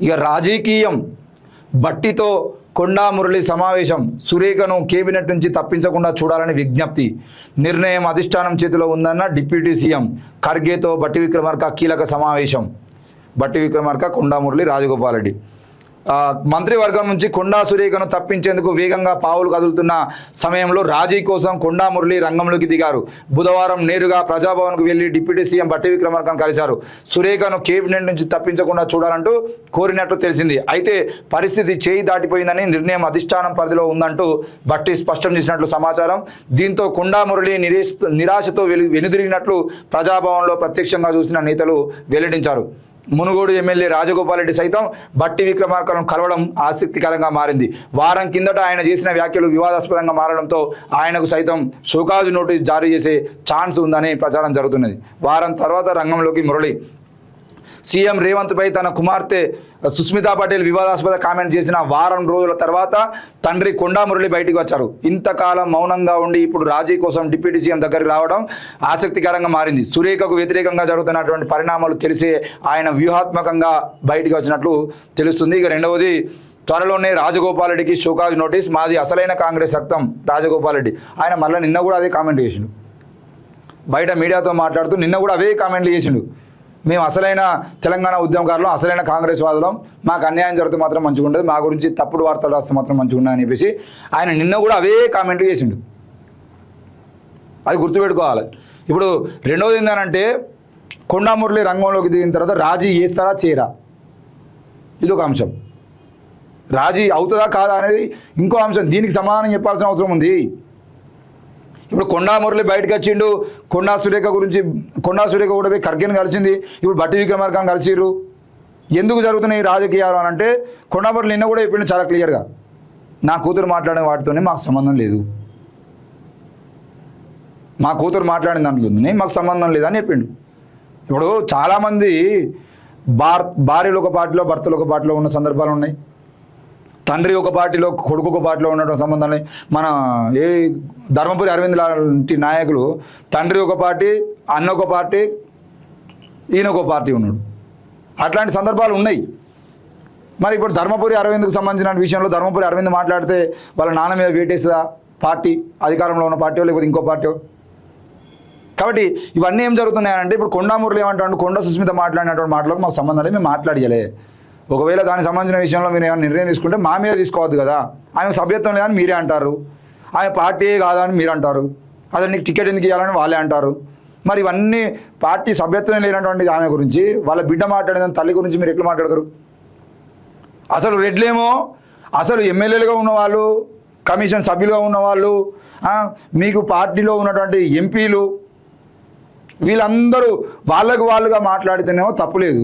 ఇక రాజకీయం బట్టితో కొండా మురళి సమావేశం, సురేఖను కేబినెట్ నుంచి తప్పించకుండా చూడాలని విజ్ఞప్తి, నిర్ణయం అధిష్టానం చేతిలో ఉందన్న డిప్యూటీ సీఎం. ఖర్గేతో బట్టి విక్రమార్క కీలక సమావేశం. బట్టి విక్రమార్క, కొండా మురళి, రాజగోపాల్ రెడ్డి. మంత్రివర్గం నుంచి కొండా సురేఖను తప్పించేందుకు వేగంగా పావులు కదులుతున్న సమయంలో రాజీ కోసం కొండా మురళి రంగంలోకి దిగారు. బుధవారం నేరుగా ప్రజాభవన్కు వెళ్లి డిప్యూటీ సీఎం బట్టి విక్రమార్కను కలిశారు. సురేఖను కేబినెట్ నుంచి తప్పించకుండా చూడాలంటూ కోరినట్లు తెలిసింది. అయితే పరిస్థితి చేయి దాటిపోయిందని, నిర్ణయం అధిష్టానం పరిధిలో ఉందంటూ బట్టి స్పష్టం చేసినట్లు సమాచారం. దీంతో కొండా మురళి నిరాశతో వెనుదిరిగినట్లు ప్రజాభవన్లో ప్రత్యక్షంగా చూసిన నేతలు వెల్లడించారు. మునుగోడు ఎమ్మెల్యే రాజగోపాల్ రెడ్డి సైతం బట్టి విక్రమార్కను కలవడం ఆసక్తికరంగా మారింది. వారం కిందట ఆయన చేసిన వ్యాఖ్యలు వివాదాస్పదంగా మారడంతో ఆయనకు సైతం షోకాజ్ నోటీస్ జారీ చేసే ఛాన్స్ ఉందని ప్రచారం జరుగుతున్నది. వారం తర్వాత రంగంలోకి మురళి. సీఎం రేవంత్పై తన కుమార్తె సుస్మితా పటేల్ వివాదాస్పద కామెంట్ చేసిన వారం రోజుల తర్వాత తండ్రి కొండా మురళి బయటికి వచ్చారు. ఇంతకాలం మౌనంగా ఉండి ఇప్పుడు రాజీ కోసం డిప్యూటీ సీఎం దగ్గరికి రావడం ఆసక్తికరంగా మారింది. సురేఖకు వ్యతిరేకంగా జరుగుతున్నటువంటి పరిణామాలు తెలిసే ఆయన వ్యూహాత్మకంగా బయటికి వచ్చినట్లు తెలుస్తుంది. ఇక రెండవది, త్వరలోనే రాజగోపాల్ రెడ్డికి షోకాజ్ నోటీస్, మాది అసలైన కాంగ్రెస్ రక్తం రాజగోపాల్ రెడ్డి. ఆయన మళ్ళీ నిన్న కూడా అదే కామెంట్ చేసిండు. బయట మీడియాతో మాట్లాడుతూ నిన్న కూడా అవే కామెంట్లు చేసిండు. మేము అసలైన తెలంగాణ ఉద్యమకారులు, అసలైన కాంగ్రెస్ వాదులం, మాకు అన్యాయం జరిగితే మాత్రం మంచిగా ఉంటుంది, మా గురించి తప్పుడు వార్తలు రాస్తే మాత్రం మంచిగా ఉండదని చెప్పేసి ఆయన నిన్న కూడా అవే కామెంట్లు చేసిండు. అది గుర్తుపెట్టుకోవాలి. ఇప్పుడు రెండవది ఏంటంటే, కొండా మురళి రంగంలోకి దిగిన తర్వాత రాజీ చేస్తారా చేయరా, ఇది ఒక అంశం. రాజీ అవుతుందా కాదా అనేది ఇంకో అంశం. దీనికి సమాధానం చెప్పాల్సిన అవసరం ఉంది. ఇప్పుడు కొండా మురళి బయటకు వచ్చిండు, కొండా సురేఖ కూడా పోయి ఖర్గేని కలిసింది, ఇప్పుడు బట్టి విక్రమార్కను కలిసిర్రు. ఎందుకు జరుగుతున్నాయి రాజకీయాలు అని అంటే, కొండా మురళి నిన్న కూడా చెప్పిండు చాలా క్లియర్గా, నా కూతురు మాట్లాడిన వాటితోనే మాకు సంబంధం లేదు, మా కూతురు మాట్లాడిన దాంట్లోనే మాకు సంబంధం లేదని చెప్పిండు. ఇప్పుడు చాలామంది భార్యలు ఒక పార్టీలో, భర్తలు ఒక పార్టీలో ఉన్న సందర్భాలు ఉన్నాయి. తండ్రి ఒక పార్టీలో, కొడుకు ఒక పార్టీలో ఉన్నటువంటి సంబంధాలు. మన ధర్మపురి అరవింద్ లాంటి నాయకులు తండ్రి ఒక పార్టీ, అన్న ఒక పార్టీ, ఈయన ఒక పార్టీ ఉన్నాడు. అట్లాంటి సందర్భాలు ఉన్నాయి. మరి ఇప్పుడు ధర్మపురి అరవింద్కు సంబంధించిన విషయంలో ధర్మపురి అరవింద్ మాట్లాడితే వాళ్ళ నాన్న మీద వేటేస్తుందా పార్టీ, అధికారంలో ఉన్న పార్టీ లేకపోతే ఇంకో పార్టీ? కాబట్టి ఇవన్నీ ఏం జరుగుతున్నాయంటే, ఇప్పుడు కొండా మురళి ఏమంటాడు, కొండా సుస్మిత మాట్లాడినటువంటి మాటలకు మాకు సంబంధం లేదు, మేము మాట్లాడియలే. ఒకవేళ దానికి సంబంధించిన విషయంలో మీరు ఏమైనా నిర్ణయం తీసుకుంటే మా మీద తీసుకోవద్దు కదా, ఆమె సభ్యత్వం లేదని మీరే అంటారు, ఆమె పార్టీయే కాదని మీరు అంటారు, అదే నీకు టికెట్ ఎందుకు ఇవ్వాలని వాళ్ళే అంటారు. మరి ఇవన్నీ పార్టీ సభ్యత్వం లేనటువంటి ఆమె గురించి, వాళ్ళ బిడ్డ మాట్లాడేదాన్ని తల్లి గురించి మీరు ఎట్లా మాట్లాడగలరు? అసలు రెడ్లేమో అసలు ఎమ్మెల్యేలుగా ఉన్నవాళ్ళు, కమిషన్ సభ్యులుగా ఉన్నవాళ్ళు, మీకు పార్టీలో ఉన్నటువంటి ఎంపీలు, వీళ్ళందరూ వాళ్ళుగా మాట్లాడితేనేమో తప్పులేదు,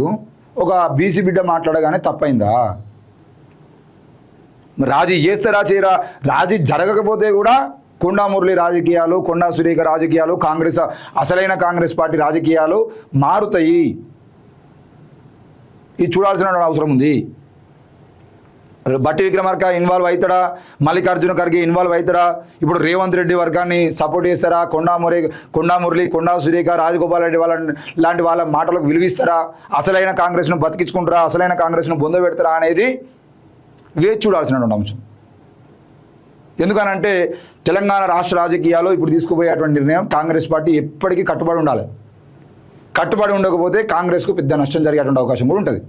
ఒక బీసీ బిడ్డ మాట్లాడగానే తప్పైందా? రాజీ చేస్తారా చేయరా? రాజీ జరగకపోతే కూడా కొండా మురళి రాజకీయాలు, కొండా సురేఖ రాజకీయాలు, కాంగ్రెస్ అసలైన కాంగ్రెస్ పార్టీ రాజకీయాలు మారుతాయి. ఇది చూడాల్సిన అవసరం ఉంది. బట్టి విక్రమార్క ఇన్వాల్వ్ అవుతాడా, మల్లికార్జున ఖర్గే ఇన్వాల్వ్ అవుతాడా, ఇప్పుడు రేవంత్ రెడ్డి వర్గాన్ని సపోర్ట్ చేస్తారా, కొండా మురళి, కొండా సురేఖ, రాజగోపాల్ రెడ్డి లాంటి వాళ్ళ మాటలకు విలువిస్తారా, అసలైన కాంగ్రెస్ను బతికించుకుంటారా, అసలైన కాంగ్రెస్ను బొందబెడతారా అనేది వేచి చూడాల్సినటువంటి అంశం. ఎందుకనంటే తెలంగాణ రాష్ట్ర రాజకీయాల్లో ఇప్పుడు తీసుకుపోయేటువంటి నిర్ణయం కాంగ్రెస్ పార్టీ ఎప్పటికీ కట్టుబడి ఉండాలి. కట్టుబడి ఉండకపోతే కాంగ్రెస్కు పెద్ద నష్టం జరిగేటువంటి అవకాశం కూడా ఉంటుంది.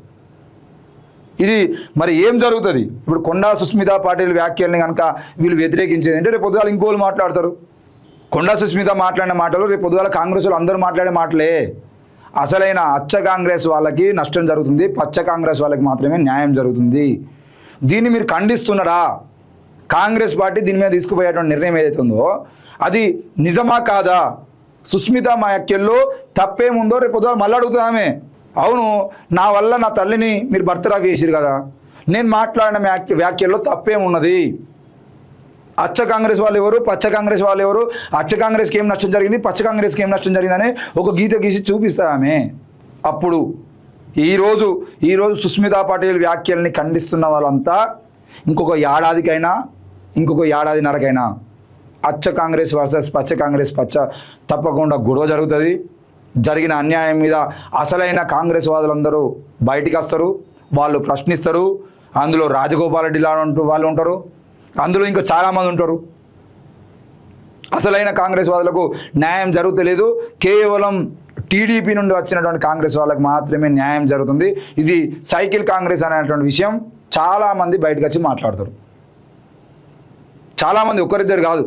ఇది మరి ఏం జరుగుతుంది? ఇప్పుడు కొండా సుస్మితా పాటిల్ వ్యాఖ్యల్ని కనుక వీళ్ళు వ్యతిరేకించేది అంటే రేపు పొద్దుగాల ఇంకోళ్ళు మాట్లాడతారు. కొండా సుస్మిత మాట్లాడిన మాటలు రేపు పొద్దుగాల కాంగ్రెస్ వాళ్ళు అందరూ మాట్లాడే మాటలే. అసలైన అచ్చ కాంగ్రెస్ వాళ్ళకి నష్టం జరుగుతుంది, పచ్చ కాంగ్రెస్ వాళ్ళకి మాత్రమే న్యాయం జరుగుతుంది. దీన్ని మీరు ఖండిస్తున్నారా? కాంగ్రెస్ పార్టీ దీని మీద తీసుకుపోయేటువంటి నిర్ణయం ఏదైతే ఉందో అది నిజమా కాదా? సుస్మిత మా వ్యాఖ్యల్లో తప్పేముందో రేపు పొద్దుగాల మళ్ళీ అడుగుతామే. అవును, నా వల్ల నా తల్లిని మీరు బర్తరఫ్ చేసిరు కదా, నేను మాట్లాడిన వ్యాఖ్యల్లో తప్పేమున్నది? అచ్చ కాంగ్రెస్ వాళ్ళు ఎవరు, పచ్చ కాంగ్రెస్ వాళ్ళు ఎవరు, అచ్చ కాంగ్రెస్కి ఏం నష్టం జరిగింది, పచ్చ కాంగ్రెస్కి ఏం నష్టం జరిగిందని ఒక గీత గీసి చూపిస్తామే. అప్పుడు ఈరోజు సుస్మితా పాటిల్ వ్యాఖ్యల్ని ఖండిస్తున్న వాళ్ళంతా ఇంకొక ఏడాదికైనా ఇంకొక ఏడాదిన్నరకైనా అచ్చ కాంగ్రెస్ వర్సెస్ పచ్చ కాంగ్రెస్ తప్పకుండా గొడవ జరుగుతుంది. జరిగిన అన్యాయం మీద అసలైన కాంగ్రెస్ వాదులందరూ బయటికి వస్తారు. వాళ్ళు ప్రశ్నిస్తారు. అందులో రాజగోపాల్ రెడ్డి లాంటి వాళ్ళు ఉంటారు, అందులో ఇంకా చాలామంది ఉంటారు. అసలైన కాంగ్రెస్ వాళ్ళకు న్యాయం జరుగుతలేదు. కేవలం టీడీపీ నుండి వచ్చినటువంటి కాంగ్రెస్ వాళ్ళకి మాత్రమే న్యాయం జరుగుతుంది. ఇది సైకిల్ కాంగ్రెస్ అనేటువంటి విషయం చాలామంది బయటకు వచ్చి మాట్లాడతారు. చాలామంది, ఒక్కరిద్దరు కాదు.